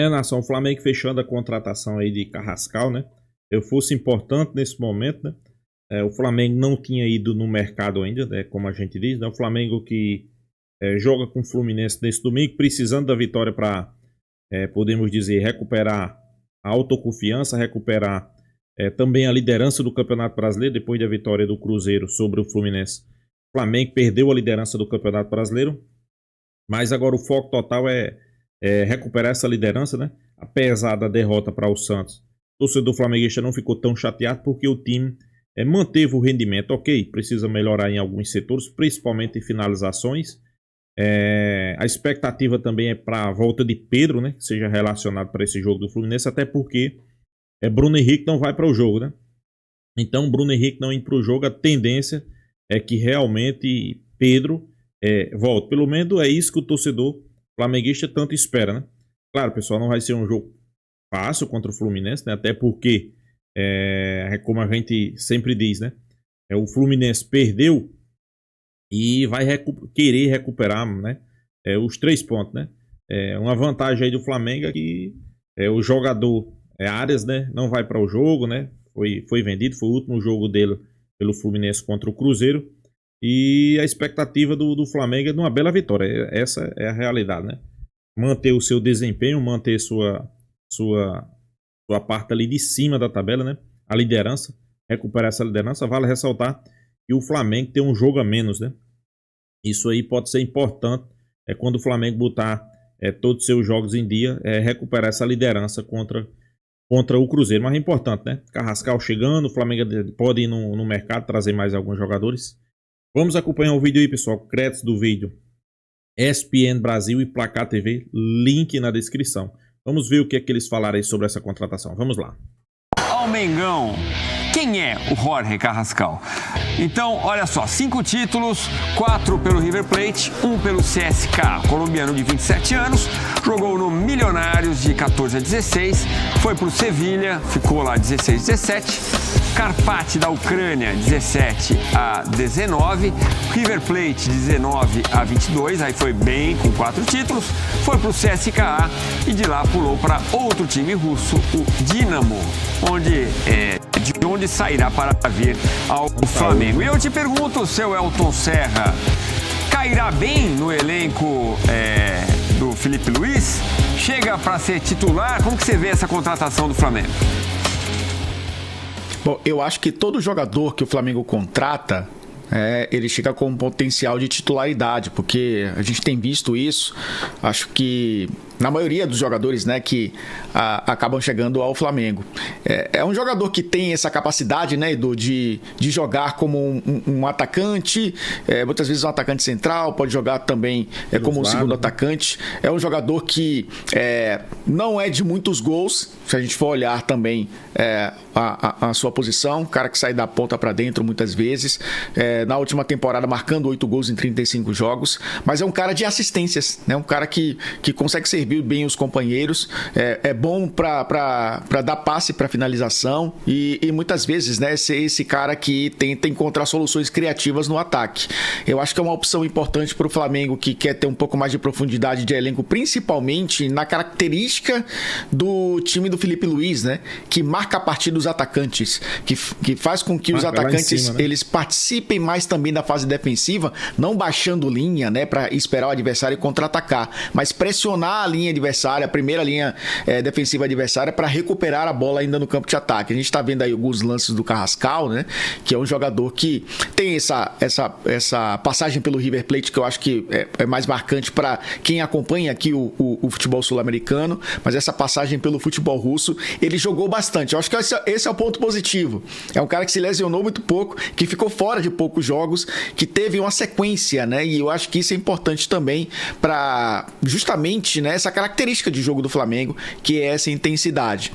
Nação, o Flamengo fechando a contratação aí de Carrascal, né? Eu fosse importante nesse momento, né? O Flamengo não tinha ido no mercado ainda, né? Como a gente diz, né? O Flamengo que joga com o Fluminense nesse domingo, precisando da vitória para, podemos dizer, recuperar a autoconfiança, recuperar também a liderança do Campeonato Brasileiro, depois da vitória do Cruzeiro sobre o Fluminense. O Flamengo perdeu a liderança do Campeonato Brasileiro, mas agora o foco total é recuperar essa liderança, né? Apesar da derrota para o Santos, o torcedor flamenguista não ficou tão chateado porque o time manteve o rendimento, ok, precisa melhorar em alguns setores, principalmente em finalizações. A expectativa também é para a volta de Pedro, né? Que seja relacionado para esse jogo do Fluminense, até porque Bruno Henrique não vai para o jogo, né? Então, Bruno Henrique não indo para o jogo, a tendência é que realmente Pedro volte. Pelo menos é isso que o torcedor flamenguista tanto espera, né? Claro, pessoal, não vai ser um jogo fácil contra o Fluminense, né? Até porque, como a gente sempre diz, né? O Fluminense perdeu e vai querer recuperar, né? Os 3 pontos, né? Uma vantagem aí do Flamengo é que o jogador Arias, né? Não vai para o jogo, né? Foi vendido, foi o último jogo dele pelo Fluminense contra o Cruzeiro. E a expectativa do Flamengo é de uma bela vitória. Essa é a realidade, né? Manter o seu desempenho, manter sua parte ali de cima da tabela, né? A liderança, recuperar essa liderança. Vale ressaltar que o Flamengo tem um jogo a menos, né? Isso aí pode ser importante quando o Flamengo botar todos os seus jogos em dia, recuperar essa liderança contra o Cruzeiro. Mas é importante, né? Carrascal chegando, o Flamengo pode ir no mercado, trazer mais alguns jogadores. Vamos acompanhar o vídeo aí, pessoal. Créditos do vídeo ESPN Brasil e Placar TV, link na descrição. Vamos ver o que é que eles falaram aí sobre essa contratação. Vamos lá. Ao Mengão, quem é o Jorge Carrascal? Então, olha só, 5 títulos, 4 pelo River Plate, 1 pelo CSKA, colombiano de 27 anos, jogou no Milionários de 14 a 16, foi pro Sevilha, ficou lá 16 a 17, Karpat da Ucrânia 17 a 19, River Plate 19 a 22, aí foi bem com 4 títulos, foi pro CSKA e de lá pulou para outro time russo, o Dinamo, de onde sairá para vir ao Flamengo. E eu te pergunto, seu Elton Serra, cairá bem no elenco do Felipe Luiz? Chega para ser titular? Como que você vê essa contratação do Flamengo? Bom, eu acho que todo jogador que o Flamengo contrata, ele chega com um potencial de titularidade, porque a gente tem visto isso, acho que na maioria dos jogadores, né, que acabam chegando ao Flamengo. É um jogador que tem essa capacidade, né, Edu, de jogar como um atacante, muitas vezes um atacante central, pode jogar também como um segundo atacante. É um jogador que não é de muitos gols, se a gente for olhar também a sua posição, um cara que sai da ponta para dentro muitas vezes, na última temporada marcando 8 gols em 35 jogos, mas é um cara de assistências, né, um cara que consegue servir bem os companheiros, é bom para dar passe para finalização e muitas vezes, né, ser esse cara que tenta encontrar soluções criativas no ataque. Eu acho que é uma opção importante para o Flamengo que quer ter um pouco mais de profundidade de elenco, principalmente na característica do time do Felipe Luiz, né, que marca a partir dos atacantes, que faz com que os atacantes cima, né, eles participem mais também da fase defensiva, não baixando linha, né, para esperar o adversário contra-atacar, mas pressionar a linha adversária, a primeira linha defensiva adversária, para recuperar a bola ainda no campo de ataque. A gente está vendo aí alguns lances do Carrascal, né, que é um jogador que tem essa passagem pelo River Plate, que eu acho que é mais marcante para quem acompanha aqui o futebol sul-americano, mas essa passagem pelo futebol russo, ele jogou bastante. Eu acho que esse é o ponto positivo. É um cara que se lesionou muito pouco, que ficou fora de poucos jogos, que teve uma sequência, né, e eu acho que isso é importante também para justamente, né, essa característica de jogo do Flamengo, que é essa intensidade.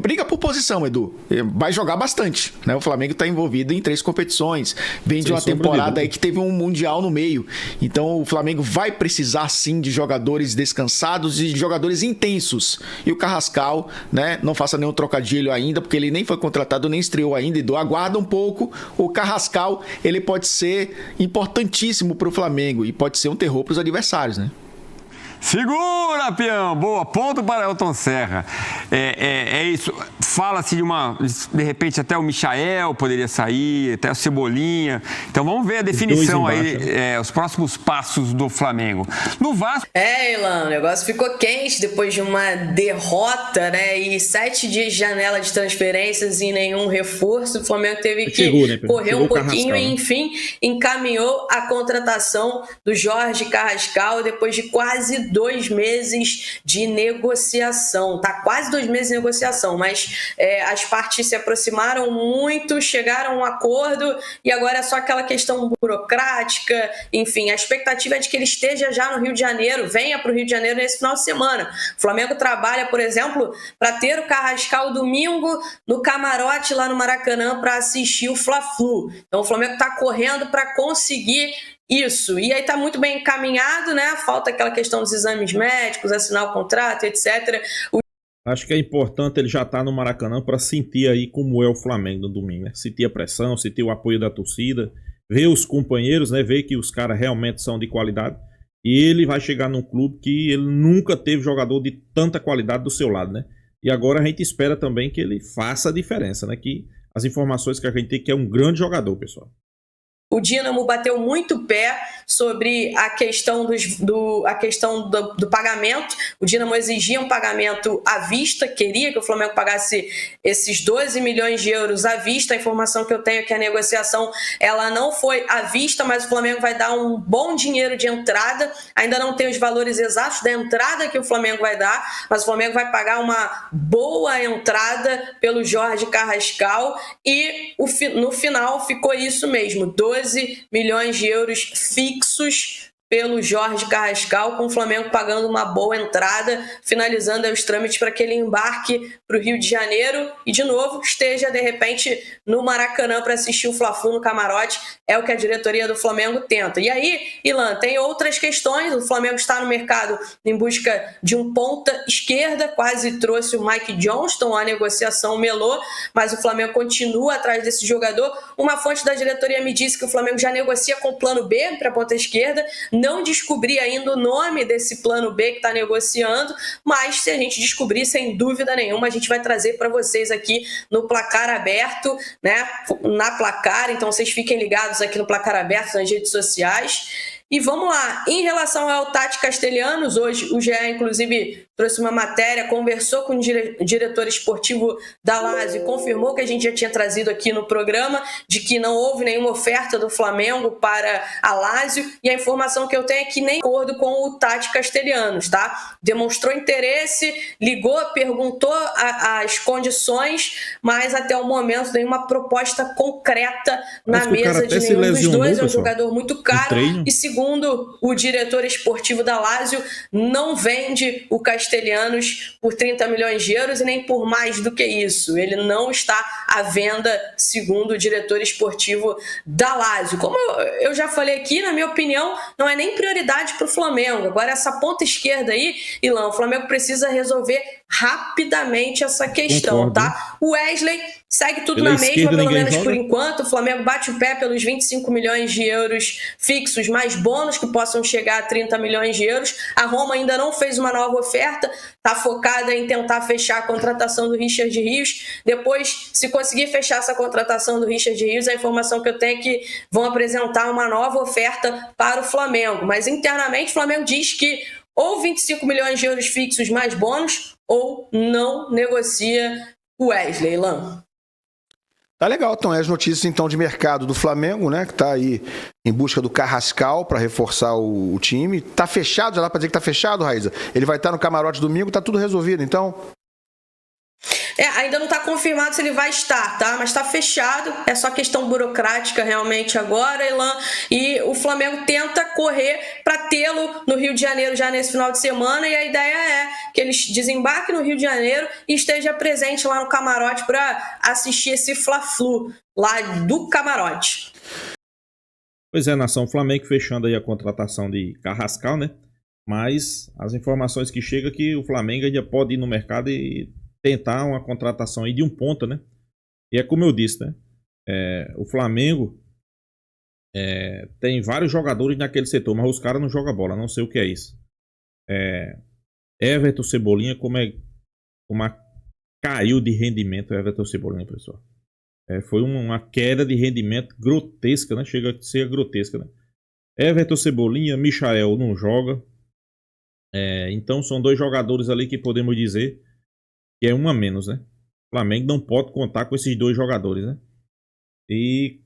Briga por posição, Edu. Vai jogar bastante, né? O Flamengo está envolvido em 3 competições. Vem de uma temporada aí que teve um Mundial no meio. Então o Flamengo vai precisar sim de jogadores descansados e de jogadores intensos. E o Carrascal, né? Não faça nenhum trocadilho ainda, porque ele nem foi contratado, nem estreou ainda, Edu. Aguarda um pouco. O Carrascal, ele pode ser importantíssimo para o Flamengo e pode ser um terror para os adversários, né? Segura, peão! Boa, ponto para Elton Serra. É isso. Fala-se de repente, até o Michael poderia sair, até o Cebolinha. Então vamos ver a definição aí, os próximos passos do Flamengo. No Vasco. Ilan, o negócio ficou quente depois de uma derrota, né? E 7 dias de janela de transferências e nenhum reforço. O Flamengo teve que correr um pouquinho e, enfim, encaminhou a contratação do Jorge Carrascal depois de quase 2 meses de negociação. Tá quase 2 meses de negociação, mas as partes se aproximaram muito, chegaram a um acordo e agora é só aquela questão burocrática. Enfim, a expectativa é de que ele esteja já no Rio de Janeiro, venha para o Rio de Janeiro nesse final de semana. O Flamengo trabalha, por exemplo, para ter o Carrascal domingo no camarote lá no Maracanã para assistir o Fla-Flu. Então o Flamengo está correndo para conseguir isso. E aí está muito bem encaminhado, né? Falta aquela questão dos exames médicos, assinar o contrato, etc. Acho que é importante ele já estar no Maracanã para sentir aí como é o Flamengo no domingo, né? Sentir a pressão, sentir o apoio da torcida, ver os companheiros, né? Ver que os caras realmente são de qualidade. E ele vai chegar num clube que ele nunca teve jogador de tanta qualidade do seu lado, né? E agora a gente espera também que ele faça a diferença, né? Que as informações que a gente tem que é um grande jogador, pessoal. O Dínamo bateu muito pé sobre a questão do pagamento. O Dínamo exigia um pagamento à vista, queria que o Flamengo pagasse esses 12 milhões de euros à vista. A informação que eu tenho é que a negociação ela não foi à vista, mas o Flamengo vai dar um bom dinheiro de entrada. Ainda não tem os valores exatos da entrada que o Flamengo vai dar, mas o Flamengo vai pagar uma boa entrada pelo Jorge Carrascal e no final ficou isso mesmo, 12 milhões de euros fixos pelo Jorge Carrascal, com o Flamengo pagando uma boa entrada, finalizando os trâmites para que ele embarque para o Rio de Janeiro e, de novo, esteja, de repente, no Maracanã para assistir o Fla-Flu no camarote. É o que a diretoria do Flamengo tenta. E aí, Ilan, tem outras questões. O Flamengo está no mercado em busca de um ponta esquerda, quase trouxe o Mike Johnston, a negociação melou, mas o Flamengo continua atrás desse jogador. Uma fonte da diretoria me disse que o Flamengo já negocia com o plano B para a ponta esquerda. Não descobri ainda o nome desse plano B que está negociando, mas se a gente descobrir, sem dúvida nenhuma, a gente vai trazer para vocês aqui no Placar Aberto, né? Na Placar, então vocês fiquem ligados aqui no Placar Aberto, nas redes sociais. E vamos lá, em relação ao Tati Castellanos, hoje o GE, inclusive, trouxe uma matéria, conversou com o diretor esportivo da Lazio e confirmou que a gente já tinha trazido aqui no programa, de que não houve nenhuma oferta do Flamengo para a Lazio, e a informação que eu tenho é que nem acordo com o Tati Castellanos, tá? Demonstrou interesse, ligou, perguntou as condições, mas até o momento nenhuma proposta concreta na mesa de nenhum dos dois. É um jogador muito caro e, segundo o diretor esportivo da Lazio, não vende o Castellanos por 30 milhões de euros e nem por mais do que isso. Ele não está à venda, segundo o diretor esportivo da Lazio. Como eu já falei aqui, na minha opinião, não é nem prioridade para o Flamengo. Agora, essa ponta esquerda aí, Ilan, o Flamengo precisa resolver rapidamente essa questão, tá? O Wesley segue tudo na mesma, pelo menos por enquanto. O Flamengo bate o pé pelos 25 milhões de euros fixos, mais bônus que possam chegar a 30 milhões de euros. A Roma ainda não fez uma nova oferta, está focada em tentar fechar a contratação do Richard Rios. Depois, se conseguir fechar essa contratação do Richard Rios, a informação que eu tenho é que vão apresentar uma nova oferta para o Flamengo. Mas internamente o Flamengo diz que ou 25 milhões de euros fixos mais bônus, ou não negocia o Wesley, Lan. Tá legal, então as notícias então de mercado do Flamengo, né, que tá aí em busca do Carrascal para reforçar o time. Tá fechado, já dá para dizer que tá fechado, Raíza? Ele vai estar no camarote domingo, tá tudo resolvido, então? Ainda não está confirmado se ele vai estar, tá? Mas está fechado, é só questão burocrática realmente agora, Ilan. E o Flamengo tenta correr para tê-lo no Rio de Janeiro já nesse final de semana, e a ideia é que ele desembarque no Rio de Janeiro e esteja presente lá no camarote para assistir esse Fla-Flu lá do camarote. Pois é, nação, Flamengo fechando aí a contratação de Carrascal, né? Mas as informações que chegam é que o Flamengo ainda pode ir no mercado e tentar uma contratação aí de um ponta, né? E é como eu disse, né? O Flamengo tem vários jogadores naquele setor, mas os caras não jogam bola, não sei o que é isso. Everton Cebolinha, como caiu de rendimento o Everton Cebolinha, pessoal. Foi uma queda de rendimento grotesca, né? Chega a ser grotesca, né? Everton Cebolinha, Michael não joga. Então são 2 jogadores ali que podemos dizer que é um a menos, né? O Flamengo não pode contar com esses 2 jogadores, né? E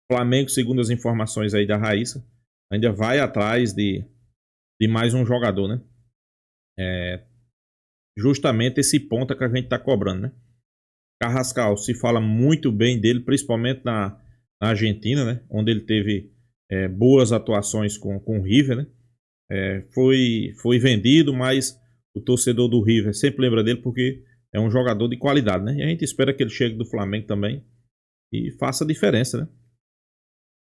o Flamengo, segundo as informações aí da Raíssa, ainda vai atrás de mais um jogador, né? Justamente esse ponta que a gente tá cobrando, né? Carrascal, se fala muito bem dele, principalmente na Argentina, né? Onde ele teve boas atuações com o River, né? Foi vendido, mas o torcedor do River sempre lembra dele porque é um jogador de qualidade, né? E a gente espera que ele chegue do Flamengo também e faça a diferença, né?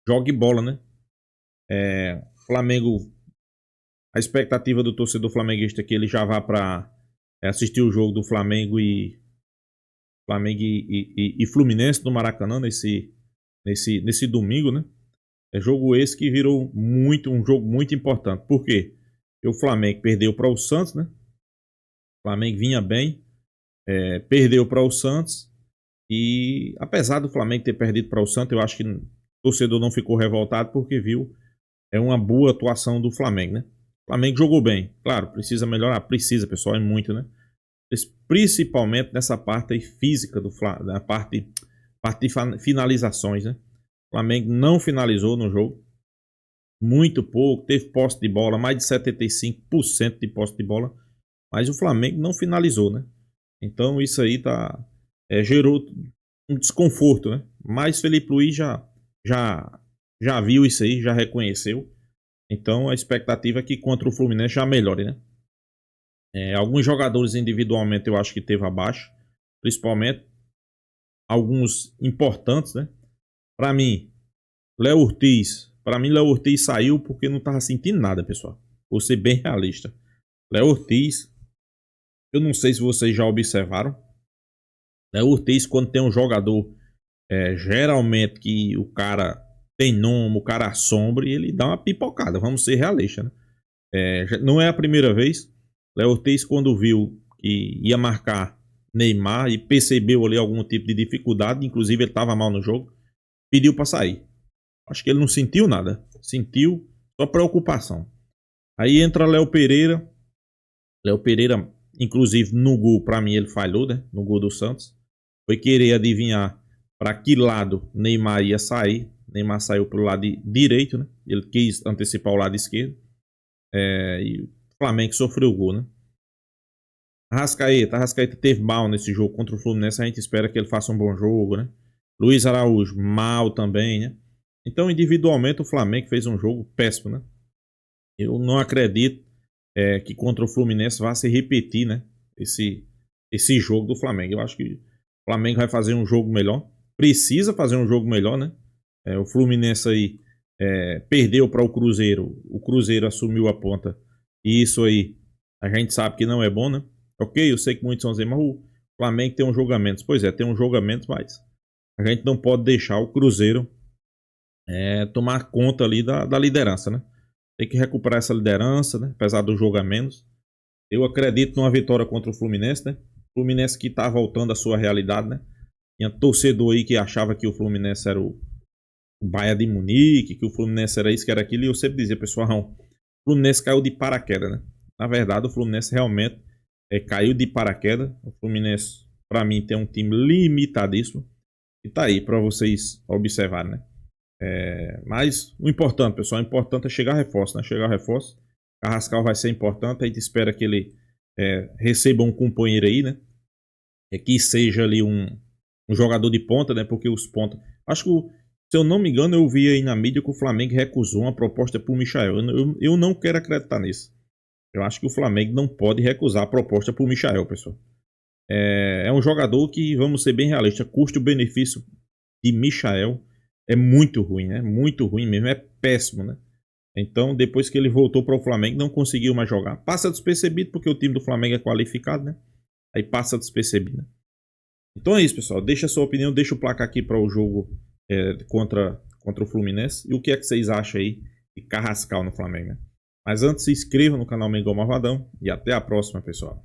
Jogue bola, né? Flamengo, a expectativa do torcedor flamenguista é que ele já vá para assistir o jogo do Flamengo e Fluminense no Maracanã nesse domingo, né? Jogo esse que virou um jogo muito importante. Por quê? Porque o Flamengo perdeu para o Santos, né? O Flamengo vinha bem, perdeu para o Santos e apesar do Flamengo ter perdido para o Santos, eu acho que o torcedor não ficou revoltado porque viu uma boa atuação do Flamengo, né? O Flamengo jogou bem, claro, precisa melhorar, precisa, pessoal, é muito, né? Principalmente nessa parte aí física na parte de finalizações, né? O Flamengo não finalizou no jogo, muito pouco, teve posse de bola, mais de 75% de posse de bola, mas o Flamengo não finalizou, né? Então isso aí gerou um desconforto, né? Mas Felipe Luiz já viu isso aí, já reconheceu. Então a expectativa é que contra o Fluminense já melhore, né? Alguns jogadores individualmente eu acho que teve abaixo, principalmente alguns importantes, né? Para mim, Léo Ortiz saiu porque não tava sentindo nada, pessoal. Vou ser bem realista. Léo Ortiz, eu não sei se vocês já observaram. Léo Ortiz, quando tem um jogador, geralmente que o cara tem nome, o cara assombra, ele dá uma pipocada. Vamos ser realistas, né? Não é a primeira vez. Léo Ortiz, quando viu que ia marcar Neymar e percebeu ali algum tipo de dificuldade, inclusive ele estava mal no jogo, pediu para sair. Acho que ele não sentiu nada, sentiu só preocupação. Aí entra Léo Pereira, inclusive no gol, para mim ele falhou, né? No gol do Santos, foi querer adivinhar para que lado Neymar ia sair. Neymar saiu pelo lado direito, né? Ele quis antecipar o lado esquerdo. E o Flamengo sofreu o gol, né? Arrascaeta teve mal nesse jogo contra o Fluminense. A gente espera que ele faça um bom jogo, né? Luiz Araújo, mal também, né? Então, individualmente, o Flamengo fez um jogo péssimo, né? Eu não acredito que contra o Fluminense vá se repetir, né? Esse jogo do Flamengo. Eu acho que o Flamengo vai fazer um jogo melhor. Precisa fazer um jogo melhor, né? O Fluminense aí perdeu para o Cruzeiro. O Cruzeiro assumiu a ponta. E isso aí a gente sabe que não é bom, né? Ok, eu sei que muitos vão dizer, mas o Flamengo tem um jogo a menos. Pois é, tem um jogo a menos, mas a gente não pode deixar o Cruzeiro tomar conta ali da liderança, né? Tem que recuperar essa liderança, né? Apesar do jogo a menos. Eu acredito numa vitória contra o Fluminense, né? O Fluminense que tá voltando à sua realidade, né? Tinha torcedor aí que achava que o Fluminense era o Bayern de Munique, que o Fluminense era isso, que era aquilo. E eu sempre dizia, pessoal, o Fluminense caiu de paraquedas, né? Na verdade, o Fluminense realmente caiu de paraquedas. O Fluminense, para mim, tem um time limitadíssimo. E tá aí para vocês observarem, né? Mas o importante, pessoal, o importante é chegar a reforço, né? Chegar a reforço. Carrascal vai ser importante. A gente espera que ele receba um companheiro aí, né? Que seja ali um jogador de ponta, né? Porque os pontas. Acho que, se eu não me engano, eu vi aí na mídia que o Flamengo recusou uma proposta por Michael. Eu não quero acreditar nisso. Eu acho que o Flamengo não pode recusar a proposta por Michael, pessoal. É um jogador que, vamos ser bem realistas, custo-benefício de Michael é muito ruim, né? Muito ruim mesmo, é péssimo, né? Então, depois que ele voltou para o Flamengo, não conseguiu mais jogar. Passa despercebido porque o time do Flamengo é qualificado, né? Aí passa despercebido, né? Então é isso, pessoal. Deixa a sua opinião, deixa o placar aqui para o jogo contra o Fluminense. E o que é que vocês acham aí de Carrascal no Flamengo, né? Mas antes, se inscreva no canal Mengão Malvadão e até a próxima, pessoal.